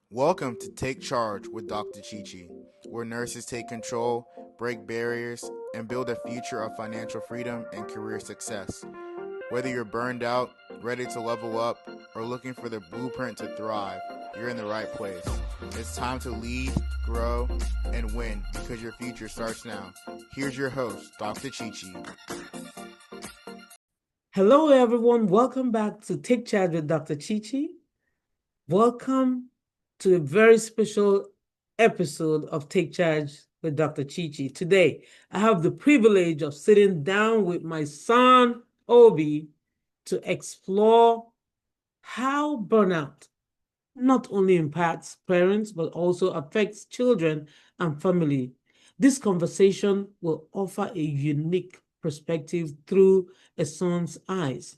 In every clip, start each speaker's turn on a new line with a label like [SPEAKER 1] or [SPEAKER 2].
[SPEAKER 1] Welcome to Take Charge with Dr. Chichi, where nurses take control, break barriers, and build a future of financial freedom and career success. Whether you're burned out, ready to level up, or looking for the blueprint to thrive, you're in the right place. It's time to lead, grow, and win because your future starts now. Here's your host, Dr. Chichi.
[SPEAKER 2] Hello, everyone. Welcome back to Take Charge with Dr. Chichi. Welcome to a very special episode of Take Charge with Dr. Chichi. Today, I have the privilege of sitting down with my son, Obi, to explore how burnout not only impacts parents, but also affects children and family. This conversation will offer a unique perspective through a son's eyes.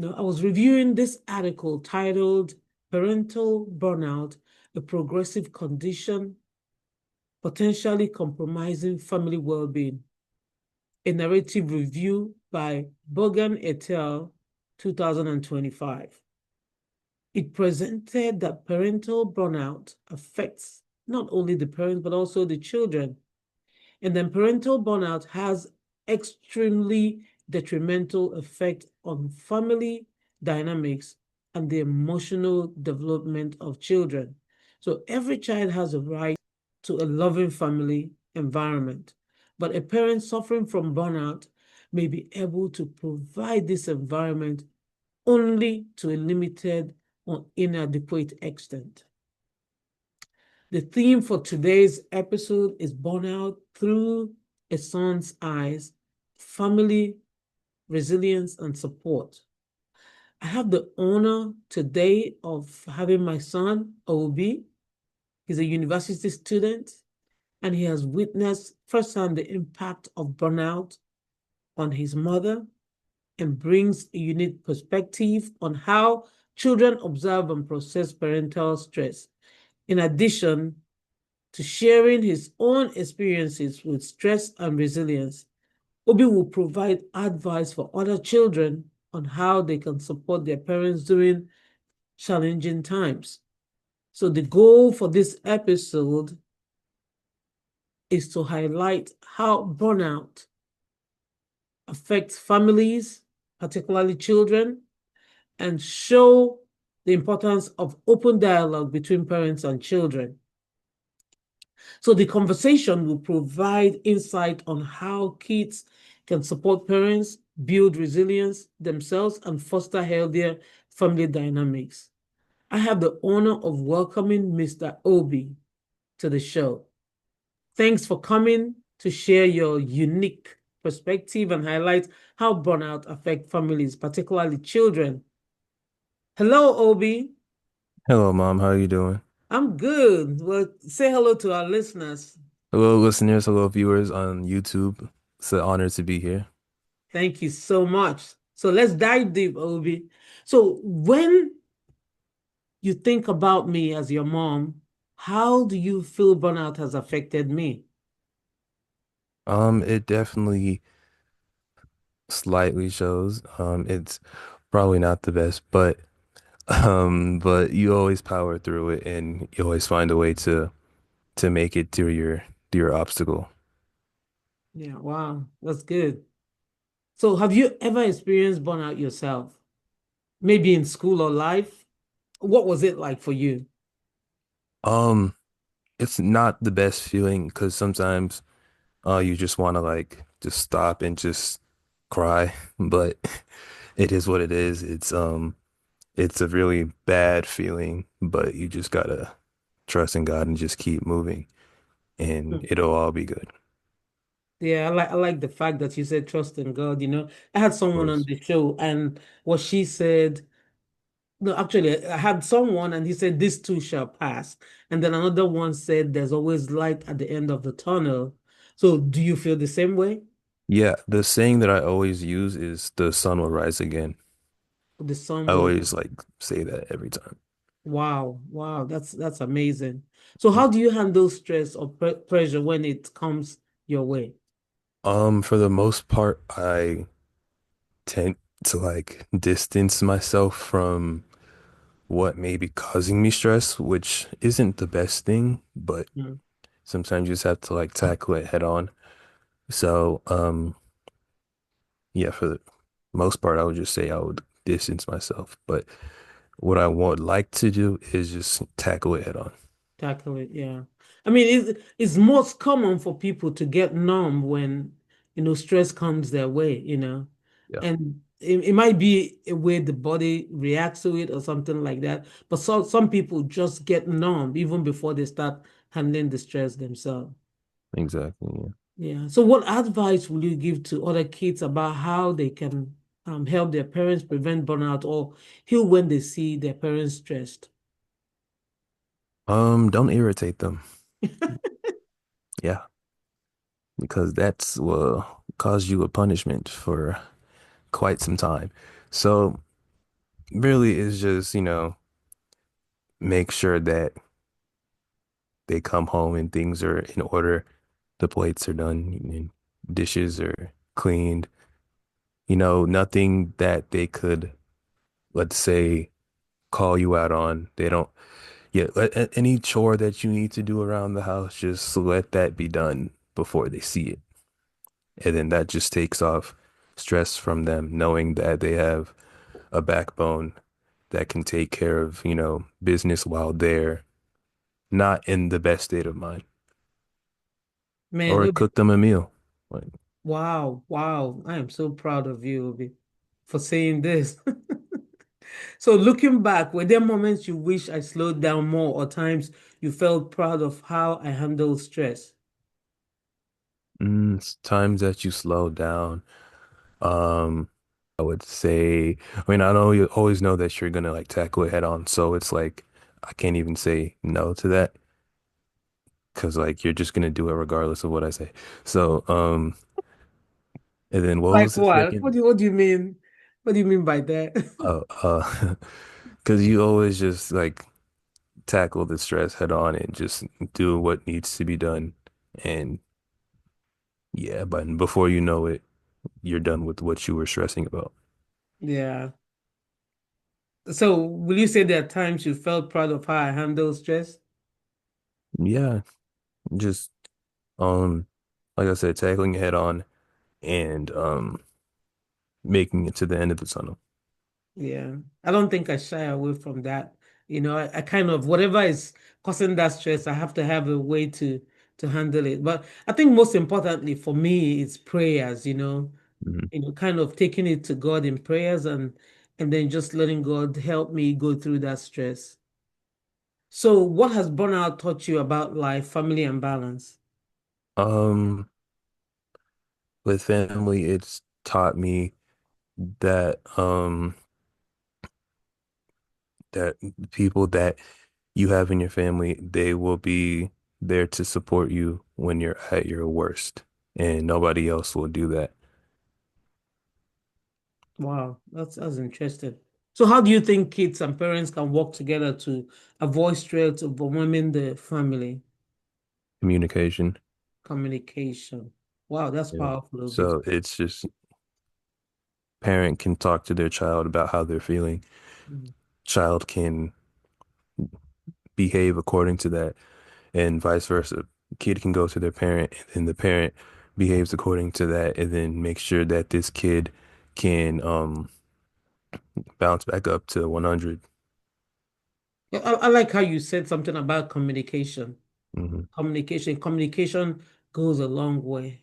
[SPEAKER 2] I was reviewing this article titled Parental Burnout, a Progressive Condition Potentially Compromising Family Well-Being, a narrative review by Bogan et al., 2025. It presented that parental burnout affects not only the parents, but also the children. And then parental burnout has extremely detrimental effect on family dynamics and the emotional development of children. So every child has a right to a loving family environment, but a parent suffering from burnout may be able to provide this environment only to a limited or inadequate extent. The theme for today's episode is Burnout Through a Son's Eyes, Family, Resilience, and Support. I have the honor today of having my son, Obi. He's a university student, and he has witnessed firsthand the impact of burnout on his mother and brings a unique perspective on how children observe and process parental stress. In addition to sharing his own experiences with stress and resilience, Obi will provide advice for other children on how they can support their parents during challenging times. So, the goal for this episode is to highlight how burnout affects families, particularly children, and show the importance of open dialogue between parents and children. So the conversation will provide insight on how kids can support parents, build resilience themselves, and foster healthier family dynamics. I have the honor of welcoming Mr. Obi to the show. Thanks for coming to share your unique perspective and highlight how burnout affects families, particularly children. Hello, Obi.
[SPEAKER 3] Hello, Mom. How are you doing?
[SPEAKER 2] I'm good. Well, say hello to our listeners.
[SPEAKER 3] Hello, listeners. Hello, viewers on YouTube. It's an honor to be here.
[SPEAKER 2] Thank you so much. So let's dive deep, Obi. So when you think about me as your mom, how do you feel burnout has affected me?
[SPEAKER 3] It definitely slightly shows. It's probably not the best, but you always power through it, and you always find a way to make it through your obstacle.
[SPEAKER 2] Yeah, wow, that's good. So have you ever experienced burnout yourself? Maybe in school or life? What was it like for you?
[SPEAKER 3] Um, it's not the best feeling because sometimes you just want to like just stop and just cry, but it is what it is. It's a really bad feeling, but you just gotta trust in God and just keep moving, and
[SPEAKER 2] Hmm.
[SPEAKER 3] it'll all be good. Of
[SPEAKER 2] Yeah, I like the fact that you said trust in God. I had someone on
[SPEAKER 3] course.
[SPEAKER 2] the show, and what she said. No, actually, I had someone and he said, This too shall pass. And then another one said, There's always light at the end of the tunnel. So, do you feel the same way?
[SPEAKER 3] Yeah, the saying that I always use is the sun will rise again.
[SPEAKER 2] The sun
[SPEAKER 3] I
[SPEAKER 2] will.
[SPEAKER 3] always like say that every time.
[SPEAKER 2] Wow, wow, that's amazing. So, how do you handle stress or pressure when it comes your way?
[SPEAKER 3] For the most part, I tend to like distance myself from what may be causing me stress, which isn't the best thing, but
[SPEAKER 2] Mm.
[SPEAKER 3] sometimes you just have to like tackle it head on. So, yeah, for the most part, I would just say I would distance myself. But what I would like to do is just tackle it head on.
[SPEAKER 2] Tackle it, yeah. I mean, it's most common for people to get numb when, stress comes their way,
[SPEAKER 3] Yeah,
[SPEAKER 2] and it might be a way the body reacts to it or something like that. But some people just get numb even before they start handling the stress themselves.
[SPEAKER 3] exactly. Yeah.
[SPEAKER 2] Yeah. So what advice will you give to other kids about how they can help their parents prevent burnout or heal when they see their parents stressed?
[SPEAKER 3] Don't irritate them. Yeah, because that's will cause you a punishment for quite some time. So really it's just, make sure that they come home and things are in order. The plates are done and dishes are cleaned. Nothing that they could, let's say, call you out on. They don't, yeah, any chore that you need to do around the house, just let that be done before they see it. And then that just takes off stress from them, knowing that they have a backbone that can take care of, business while they're not in the best state of mind.
[SPEAKER 2] Man,
[SPEAKER 3] Or
[SPEAKER 2] Obi,
[SPEAKER 3] cook them a meal. Like,
[SPEAKER 2] wow, wow. I am so proud of you, Obi, for saying this. So looking back, were there moments you wish I slowed down more or times you felt proud of how I handled stress?
[SPEAKER 3] it's times that you slow down. Um, I would say, I mean, I know you always know that you're gonna like tackle it head on, so it's like I can't even say no to that because like you're just gonna do it regardless of what I say. So, and then what
[SPEAKER 2] Like
[SPEAKER 3] was the
[SPEAKER 2] what?
[SPEAKER 3] second?
[SPEAKER 2] What do you mean? What do you mean by that?
[SPEAKER 3] Because you always just like tackle the stress head on and just do what needs to be done. And yeah, but before you know it, you're done with what you were stressing about.
[SPEAKER 2] Yeah. So will you say there are times you felt proud of how I handled stress?
[SPEAKER 3] Yeah, just um, like I said, tackling it head on and making it to the end of the tunnel.
[SPEAKER 2] Yeah, I don't think I shy away from that. I kind of whatever is causing that stress, I have to have a way to handle it. But I think most importantly for me, it's prayers,
[SPEAKER 3] Mhm.
[SPEAKER 2] kind of taking it to God in prayers and then just letting God help me go through that stress. So what has burnout taught you about life, family, and balance?
[SPEAKER 3] Um, with family, it's taught me that that people that you have in your family, they will be there to support you when you're at your worst, and nobody else will do that.
[SPEAKER 2] Wow, that's interesting. So how do you think kids and parents can work together to avoid stress overwhelming the family?
[SPEAKER 3] Communication.
[SPEAKER 2] Communication. Wow, that's
[SPEAKER 3] Yeah.
[SPEAKER 2] powerful, Obi.
[SPEAKER 3] So it's just parent can talk to their child about how they're feeling.
[SPEAKER 2] Mm.
[SPEAKER 3] Child can behave according to that, and vice versa. Kid can go to their parent, and then the parent behaves according to that, and then make sure that this kid can bounce back up to 100.
[SPEAKER 2] Yeah, I like how you said something about communication.
[SPEAKER 3] Hmm.
[SPEAKER 2] Communication goes a long way.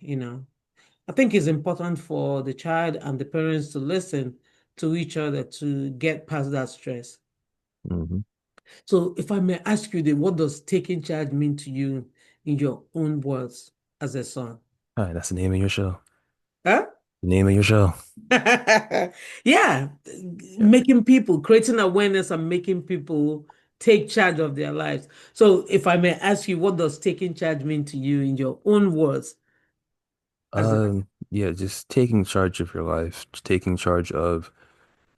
[SPEAKER 2] I think it's important for the child and the parents to listen to each other to get past that stress.
[SPEAKER 3] Hmm.
[SPEAKER 2] So if I may ask you then, what does taking charge mean to you in your own words as a son?
[SPEAKER 3] All right, that's the name of your show.
[SPEAKER 2] Huh?
[SPEAKER 3] The name of your show.
[SPEAKER 2] Yeah,
[SPEAKER 3] Yeah.
[SPEAKER 2] making people, creating awareness and making people take charge of their lives. So, if I may ask you, what does taking charge mean to you in your own words? As a,
[SPEAKER 3] Yeah, just taking charge of your life, taking charge of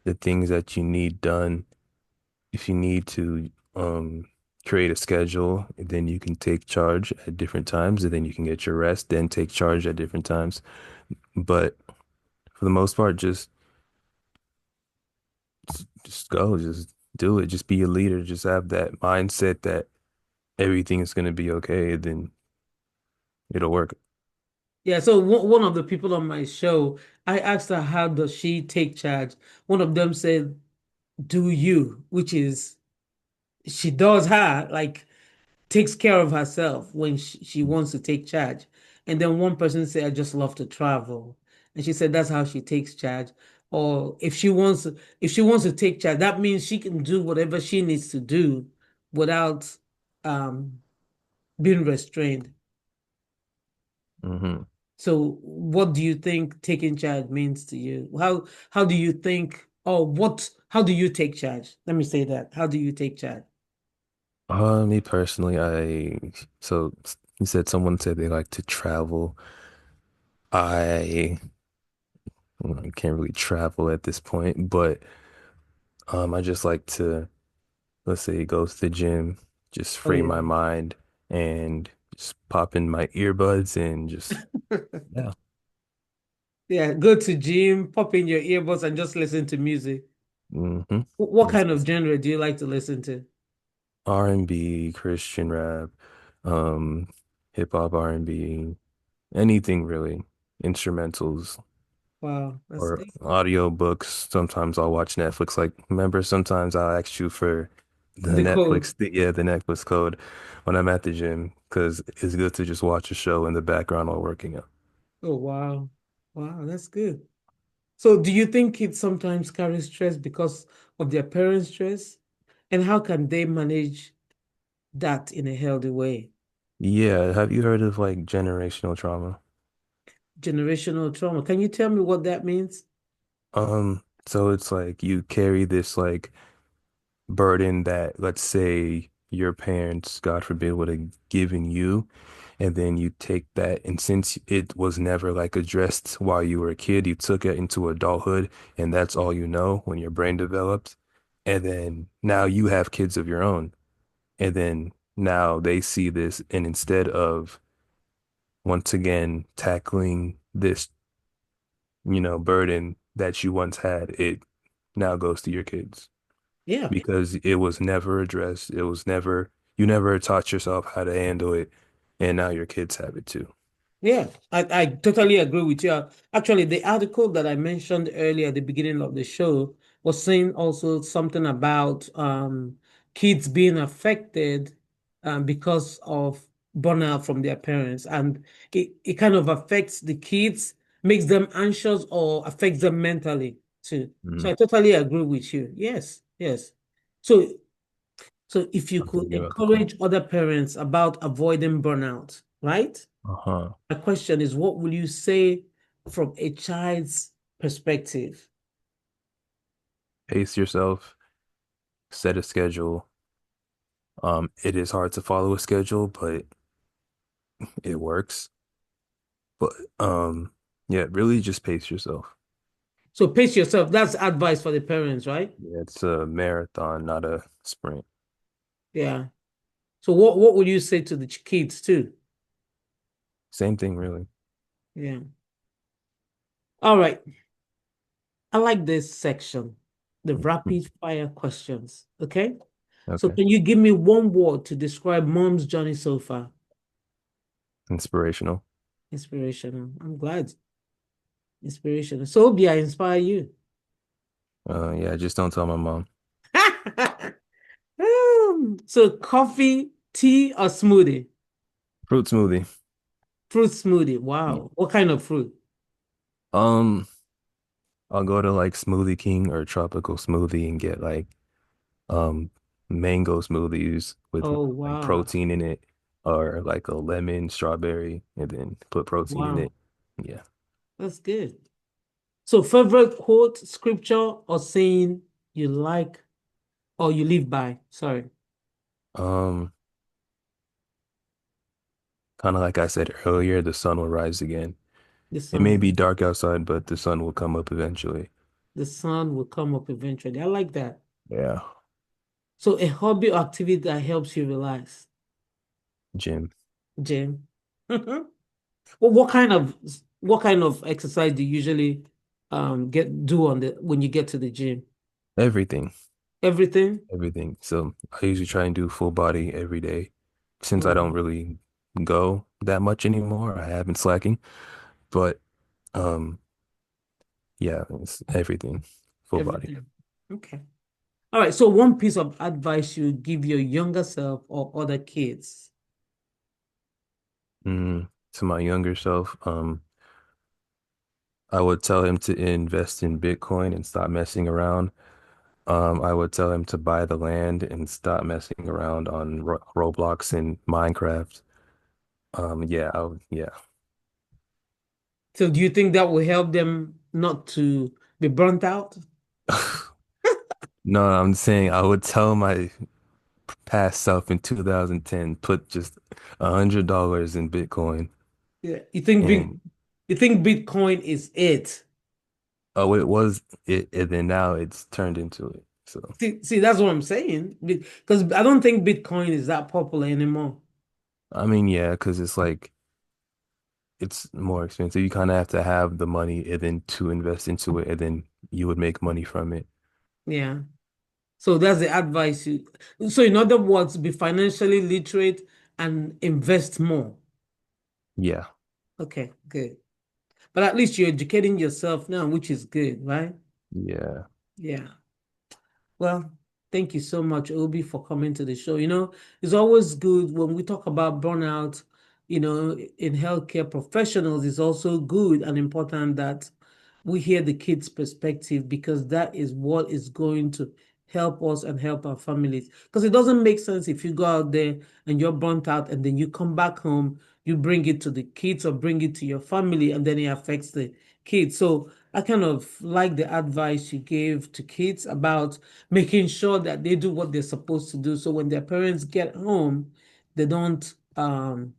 [SPEAKER 3] the things that you need done. If you need to create a schedule, then you can take charge at different times, and then you can get your rest, then take charge at different times. But for the most part, just go, just do it. Just be a leader. Just have that mindset that everything is going to be okay. Then it'll work.
[SPEAKER 2] Yeah, so one of the people on my show, I asked her how does she take charge. One of them said, "Do you," which is she does her like takes care of herself when she wants to take charge. And then one person said, "I just love to travel," and she said that's how she takes charge. Or if she wants to take charge, that means she can do whatever she needs to do without um being restrained.
[SPEAKER 3] Hmm.
[SPEAKER 2] So what do you think taking charge means to you? How do you think or what how do you take charge? Let me say that. How do you take charge?
[SPEAKER 3] Me personally, so you said someone said they like to travel. I, I can't really travel at this point, but I just like to, let's say, go to the gym, just
[SPEAKER 2] Oh
[SPEAKER 3] free my
[SPEAKER 2] yeah.
[SPEAKER 3] mind and just pop in my earbuds and just yeah.
[SPEAKER 2] Yeah, go to gym, pop in your earbuds and just listen to music.
[SPEAKER 3] Hmm.
[SPEAKER 2] What
[SPEAKER 3] Just
[SPEAKER 2] kind of genre do you like to listen to?
[SPEAKER 3] R&B, Christian rap, um, hip hop R&B, anything really, instrumentals.
[SPEAKER 2] Wow, that's
[SPEAKER 3] Or
[SPEAKER 2] good.
[SPEAKER 3] audio books. Sometimes I'll watch Netflix. Like, remember, sometimes I'll ask you for
[SPEAKER 2] The code.
[SPEAKER 3] the Netflix code when I'm at the gym because it's good to just watch a show in the background while working out.
[SPEAKER 2] Oh wow. Wow, that's good. So do you think kids sometimes carry stress because of their parents' stress? And how can they manage that in a healthy way?
[SPEAKER 3] Yeah, have you heard of like generational trauma?
[SPEAKER 2] Generational trauma. Can you tell me what that means?
[SPEAKER 3] So it's like you carry this like burden that, let's say, your parents, God forbid, would have given you. And then you take that, and since it was never like addressed while you were a kid, you took it into adulthood, and that's all you know when your brain develops. And then now you have kids of your own. And then now they see this, and instead of once again tackling this, burden that you once had, it now goes to your kids
[SPEAKER 2] Yeah.
[SPEAKER 3] because it was never addressed. It was never, you never taught yourself how to handle it, and now your kids have it too.
[SPEAKER 2] Yeah, I totally agree with you. Actually, the article that I mentioned earlier at the beginning of the show was saying also something about kids being affected because of burnout from their parents. And it kind of affects the kids, makes them anxious or affects them mentally too. So
[SPEAKER 3] Mhm.
[SPEAKER 2] I totally agree with you. Yes, yes. So so if you
[SPEAKER 3] I'm
[SPEAKER 2] could
[SPEAKER 3] thinking about the
[SPEAKER 2] encourage
[SPEAKER 3] code.
[SPEAKER 2] other parents about avoiding burnout, right?
[SPEAKER 3] Uh-huh.
[SPEAKER 2] My question is, what will you say from a child's perspective?
[SPEAKER 3] Pace yourself, set a schedule. It is hard to follow a schedule, but it works. But yeah, really just pace yourself.
[SPEAKER 2] So pace yourself. That's advice for the parents, right?
[SPEAKER 3] Yeah, it's a marathon, not a sprint.
[SPEAKER 2] Yeah. So what would you say to the kids too?
[SPEAKER 3] Same thing, really.
[SPEAKER 2] Yeah. All right. I like this section, the
[SPEAKER 3] Mhm.
[SPEAKER 2] rapid fire questions. Okay. So
[SPEAKER 3] Okay.
[SPEAKER 2] can you give me one word to describe mom's journey so far?
[SPEAKER 3] Inspirational.
[SPEAKER 2] Inspirational. I'm glad. Inspirational. So be I inspire you.
[SPEAKER 3] Yeah, just don't tell my mom.
[SPEAKER 2] So coffee, tea, or smoothie?
[SPEAKER 3] Fruit smoothie.
[SPEAKER 2] Fruit smoothie. Wow. What kind of fruit?
[SPEAKER 3] Um, I'll go to like Smoothie King or Tropical Smoothie and get like um mango smoothies with
[SPEAKER 2] Oh,
[SPEAKER 3] like
[SPEAKER 2] wow.
[SPEAKER 3] protein in it or like a lemon strawberry and then put protein in
[SPEAKER 2] Wow.
[SPEAKER 3] it. Yeah.
[SPEAKER 2] That's good. So, favorite quote, scripture, or saying you like or you live by? Sorry,
[SPEAKER 3] Um, kind of like I said earlier, the sun will rise again.
[SPEAKER 2] the
[SPEAKER 3] It may
[SPEAKER 2] sun.
[SPEAKER 3] be dark outside, but the sun will come up eventually.
[SPEAKER 2] The sun will come up eventually. I like that.
[SPEAKER 3] Yeah.
[SPEAKER 2] So, a hobby or activity that helps you relax,
[SPEAKER 3] Gym.
[SPEAKER 2] Jim. Well, what kind of exercise do you usually get do on the when you get to the gym?
[SPEAKER 3] Everything.
[SPEAKER 2] Everything?
[SPEAKER 3] everything. So I usually try and do full body every day. Since I don't
[SPEAKER 2] Oh,
[SPEAKER 3] really go that much anymore, I have been slacking. But um, yeah, it's everything, full body.
[SPEAKER 2] everything. Okay. All right. So one piece of advice you give your younger self or other kids.
[SPEAKER 3] To my younger self, I would tell him to invest in Bitcoin and stop messing around. I would tell him to buy the land and stop messing around on Roblox and Minecraft. Yeah, yeah.
[SPEAKER 2] So do you think that will help them not to be burnt out?
[SPEAKER 3] No, I'm saying I would tell my past self in 2010, put just $100 in Bitcoin.
[SPEAKER 2] Yeah.
[SPEAKER 3] And
[SPEAKER 2] You think Bitcoin is it?
[SPEAKER 3] oh, it was it, and then now it's turned into it. So
[SPEAKER 2] See, that's what I'm saying. Because I don't think Bitcoin is that popular anymore.
[SPEAKER 3] I mean, yeah, because it's like it's more expensive. You kind of have to have the money and then to invest into it, and then you would make money from it.
[SPEAKER 2] Yeah. So that's the advice you. So in other words, be financially literate and invest more.
[SPEAKER 3] Yeah,
[SPEAKER 2] Okay, good. But at least you're educating yourself now, which is good, right?
[SPEAKER 3] yeah,
[SPEAKER 2] Yeah. Well, thank you so much, Obi, for coming to the show. It's always good when we talk about burnout, in healthcare professionals, it's also good and important that we hear the kids' perspective because that is what is going to help us and help our families. Because it doesn't make sense if you go out there and you're burnt out and then you come back home, you bring it to the kids or bring it to your family, and then it affects the kids. So I kind of like the advice you gave to kids about making sure that they do what they're supposed to do. So when their parents get home, they don't um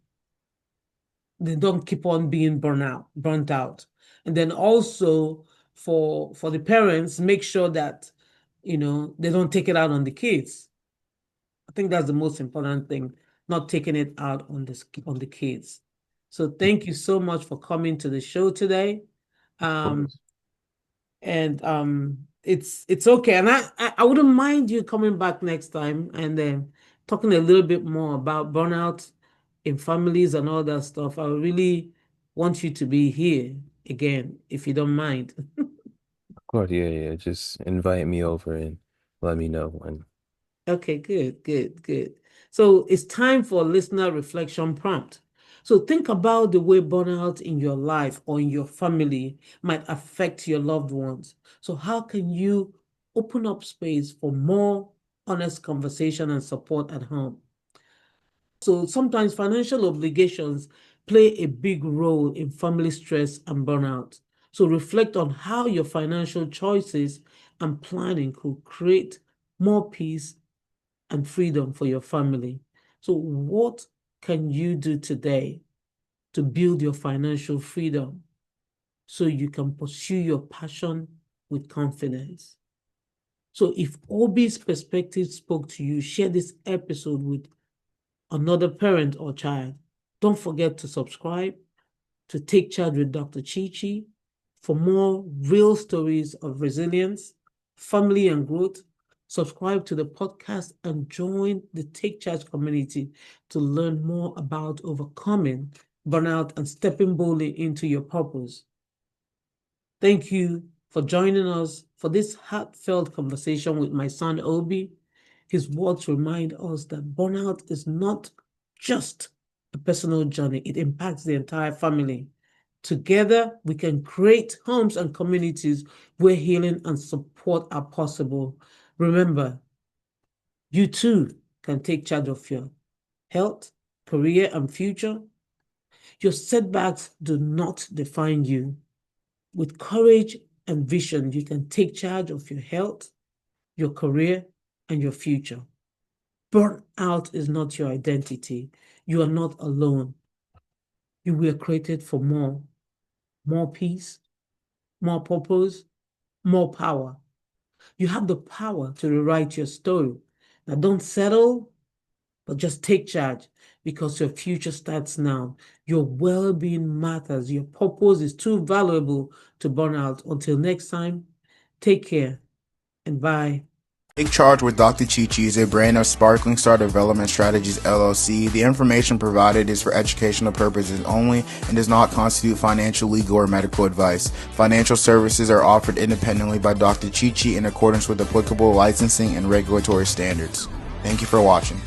[SPEAKER 2] they don't keep on being burnt out. And then also for the parents, make sure that they don't take it out on the kids. I think that's the most important thing, not taking it out on the kids. So thank you so much for coming to the show today.
[SPEAKER 3] of
[SPEAKER 2] Um,
[SPEAKER 3] course.
[SPEAKER 2] and it's okay. And I wouldn't mind you coming back next time and then talking a little bit more about burnout in families and all that stuff. I really want you to be here again, if you don't mind.
[SPEAKER 3] Of course, yeah, yeah. Just invite me over and let me know when.
[SPEAKER 2] Okay, good, good, good. So it's time for a listener reflection prompt. So think about the way burnout in your life or in your family might affect your loved ones. So how can you open up space for more honest conversation and support at home? So sometimes financial obligations play a big role in family stress and burnout. So reflect on how your financial choices and planning could create more peace and freedom for your family. So, what can you do today to build your financial freedom so you can pursue your passion with confidence? So, if Obi's perspective spoke to you, share this episode with another parent or child. Don't forget to subscribe to Take Charge with Dr. Chichi for more real stories of resilience, family, and growth. Subscribe to the podcast and join the Take Charge community to learn more about overcoming burnout and stepping boldly into your purpose. Thank you for joining us for this heartfelt conversation with my son Obi. His words remind us that burnout is not just a personal journey, it impacts the entire family. Together, we can create homes and communities where healing and support are possible. Remember, you too can take charge of your health, career, and future. Your setbacks do not define you. With courage and vision, you can take charge of your health, your career, and your future. Burnout is not your identity. You are not alone. You were created for more peace, more purpose, more power. You have the power to rewrite your story. Now, don't settle, but just take charge because your future starts now. Your well being matters. Your purpose is too valuable to burn out. Until next time, take care and bye
[SPEAKER 1] Take Charge with Dr. Chichi is a brand of Sparkling Star Development Strategies LLC. The information provided is for educational purposes only and does not constitute financial, legal, or medical advice. Financial services are offered independently by Dr. Chichi in accordance with applicable licensing and regulatory standards. Thank you for watching.